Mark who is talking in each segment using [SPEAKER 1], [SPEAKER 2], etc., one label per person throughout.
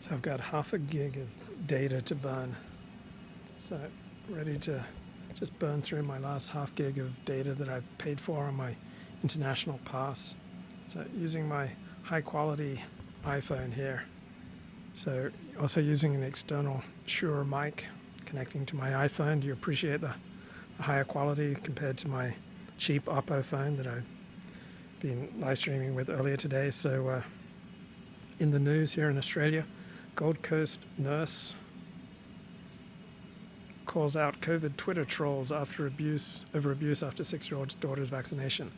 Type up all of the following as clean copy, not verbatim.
[SPEAKER 1] So I've got half a gig of data to burn. So ready to just burn through my last half gig of data that I paid for on my international pass. So using my high quality iPhone here. So also using an external Shure mic connecting to my iPhone. Do you appreciate the higher quality compared to my cheap Oppo phone that I've been live streaming with earlier today? So in the news here in Australia, Gold Coast nurse calls out COVID Twitter trolls over abuse after 6-year-old daughter's vaccination.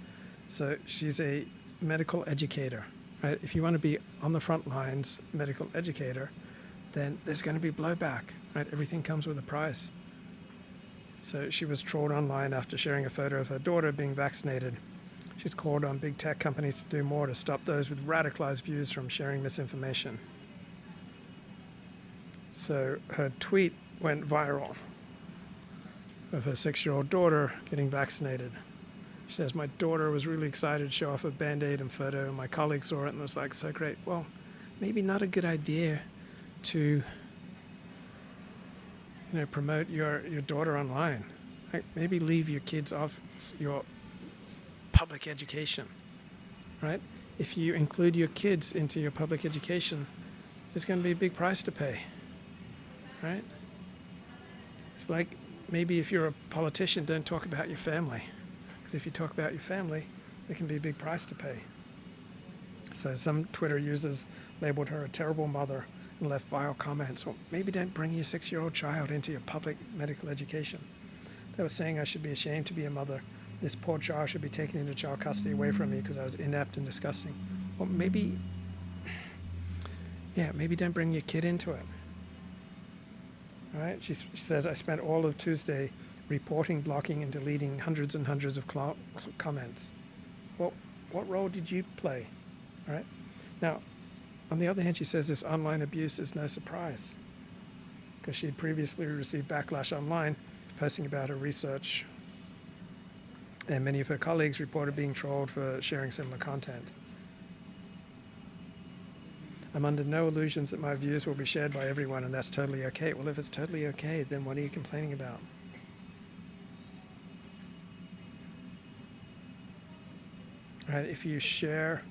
[SPEAKER 1] So she's a medical educator, right? If you want to be on the front lines medical educator, then there's going to be blowback, right? Everything comes with a price. So she was trolled online after sharing a photo of her daughter being vaccinated. She's called on big tech companies to do more to stop those with radicalized views from sharing misinformation. So her tweet went viral of her 6-year-old daughter getting vaccinated. She says, my daughter was really excited to show off a Band-Aid and photo. My colleague saw it and was like, so great. Well, maybe not a good idea to promote your daughter online. Like maybe leave your kids off your public education, right? If you include your kids into your public education, there's going to be a big price to pay, right? It's like maybe if you're a politician, don't talk about your family. Because if you talk about your family, there can be a big price to pay. So some Twitter users labeled her a terrible mother and left vile comments. Well, maybe don't bring your 6-year-old child into your public medical education. They were saying I should be ashamed to be a mother. This poor child should be taken into child custody away from me because I was inept and disgusting. Well, maybe don't bring your kid into it. All right? She says, I spent all of Tuesday reporting, blocking, and deleting hundreds and hundreds of comments. Well, what role did you play? All right? Now, on the other hand, she says this online abuse is no surprise because she had previously received backlash online posting about her research, and many of her colleagues reported being trolled for sharing similar content. I'm under no illusions that my views will be shared by everyone, and that's totally okay. Well, if it's totally okay, then what are you complaining about? Right? If you share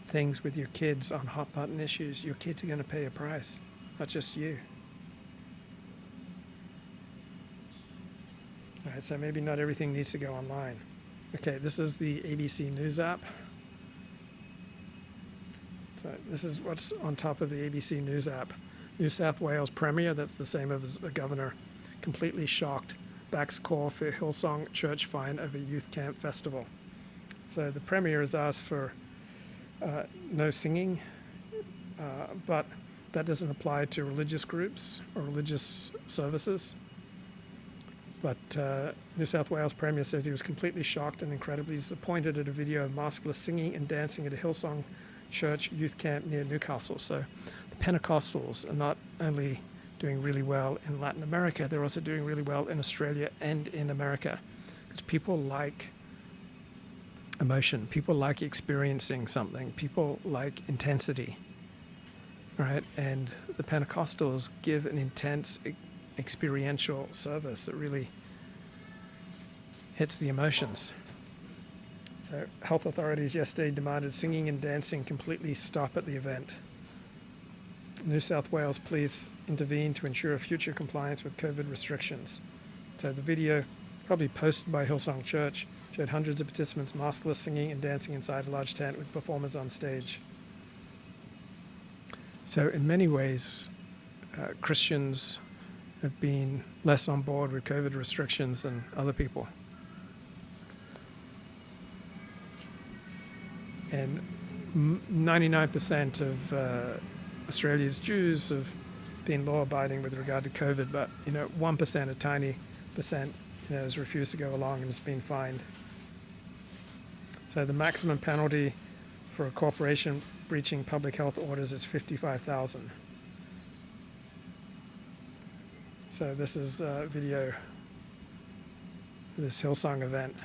[SPEAKER 1] things with your kids on hot button issues, your kids are going to pay a price, not just you. All right, so maybe not everything needs to go online. Okay, this is the ABC News app. So this is what's on top of the ABC News app. New South Wales Premier, that's the same as the governor, completely shocked, backs call for Hillsong Church fine over youth camp festival. So the Premier has asked for no singing, but that doesn't apply to religious groups or religious services. But New South Wales Premier says he was completely shocked and incredibly disappointed at a video of maskless singing and dancing at a Hillsong Church youth camp near Newcastle. So the Pentecostals are not only doing really well in Latin America, they're also doing really well in Australia and in America. Because people like emotion, people like experiencing something, people like intensity, right? And the Pentecostals give an intense experiential service that really hits the emotions. So health authorities yesterday demanded singing and dancing completely stop at the event. New South Wales police intervened to ensure future compliance with COVID restrictions. So the video, probably posted by Hillsong Church, showed hundreds of participants maskless singing and dancing inside a large tent with performers on stage. So in many ways, Christians have been less on board with COVID restrictions than other people. And 99% of Australia's Jews have been law-abiding with regard to COVID, but 1%, a tiny percent, has refused to go along and has been fined. So the maximum penalty for a corporation breaching public health orders is $55,000. So this is a video of this Hillsong event.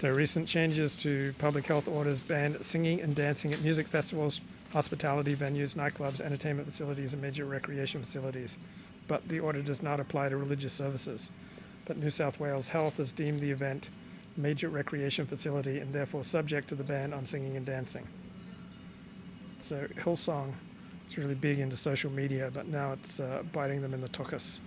[SPEAKER 1] The recent changes to public health orders banned singing and dancing at music festivals, hospitality venues, nightclubs, entertainment facilities, and major recreation facilities. But the order does not apply to religious services. But New South Wales Health has deemed the event a major recreation facility and therefore subject to the ban on singing and dancing. So Hillsong is really big into social media, but now it's biting them in the tuchus.